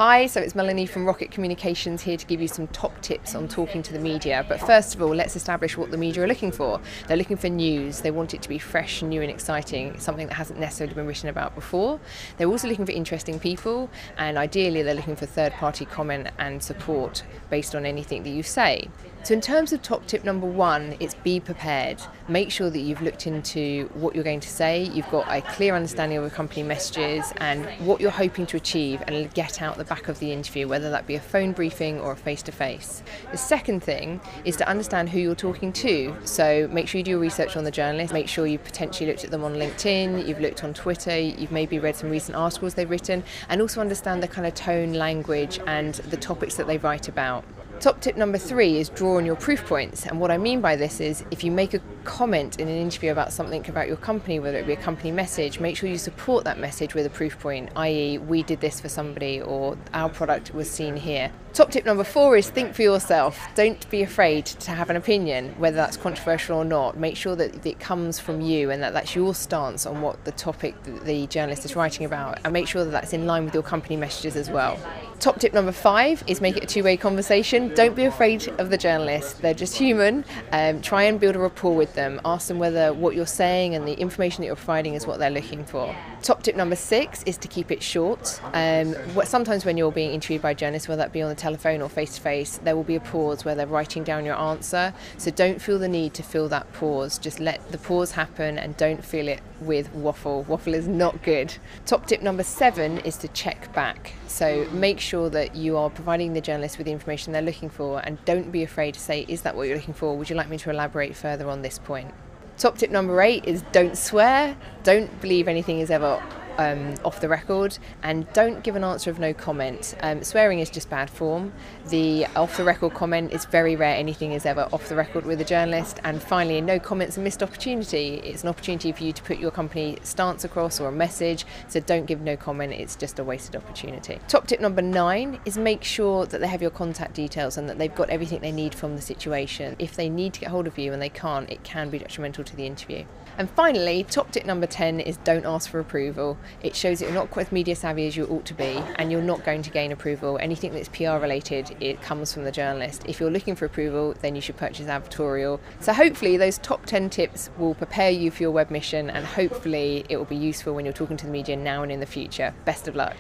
Hi, so it's Melanie from Rocket Communications here to give you some top tips on talking to the media. But first of all, let's establish what the media are looking for. They're looking for news. They want it to be fresh, new and exciting, something that hasn't necessarily been written about before. They're also looking for interesting people, and ideally they're looking for third-party comment and support based on anything that you say. So in terms of top tip number one, it's be prepared. Make sure that you've looked into what you're going to say, you've got a clear understanding of your company messages and what you're hoping to achieve and get out the back of the interview, whether that be a phone briefing or a face-to-face. The second thing is to understand who you're talking to. So make sure you do your research on the journalist, make sure you've potentially looked at them on LinkedIn, you've looked on Twitter, you've maybe read some recent articles they've written, and also understand the kind of tone, language and the topics that they write about. Top tip number three is draw on your proof points, and what I mean by this is if you make a comment in an interview about something about your company, whether it be a company message, make sure you support that message with a proof point, i.e. we did this for somebody or our product was seen here. Top tip number four is think for yourself. Don't be afraid to have an opinion, whether that's controversial or not. Make sure that it comes from you and that that's your stance on what the topic that the journalist is writing about, and make sure that that's in line with your company messages as well. Top tip number five is make it a two-way conversation. Don't be afraid of the journalist. They're just human. Try and build a rapport with them. Ask them whether what you're saying and the information that you're providing is what they're looking for. Top tip number six is to keep it short. Sometimes when you're being interviewed by journalists, whether that be on the telephone or face-to-face, there will be a pause where they're writing down your answer. So don't feel the need to fill that pause. Just let the pause happen and don't fill it with waffle. Waffle is not good. Top tip number seven is to check back. So make sure that you are providing the journalist with the information they're looking for, and don't be afraid to say, is that what you're looking for? Would you like me to elaborate further on this point? Top tip number eight is don't swear. Don't believe anything is ever off the record, and don't give an answer of no comment. Swearing is just bad form. The off the record comment is very rare. Anything is ever off the record with a journalist. And finally, no comment's a missed opportunity. It's an opportunity for you to put your company stance across or a message, so don't give no comment. It's just a wasted opportunity. Top tip number nine is make sure that they have your contact details and that they've got everything they need from the situation. If they need to get hold of you and they can't, it can be detrimental to the interview. And finally, top tip number 10 is don't ask for approval. It shows that you're not quite as media savvy as you ought to be, and you're not going to gain approval. Anything that's PR related, it comes from the journalist. If you're looking for approval, then you should purchase advertorial. So hopefully those top 10 tips will prepare you for your web mission, and hopefully it will be useful when you're talking to the media now and in the future. Best of luck.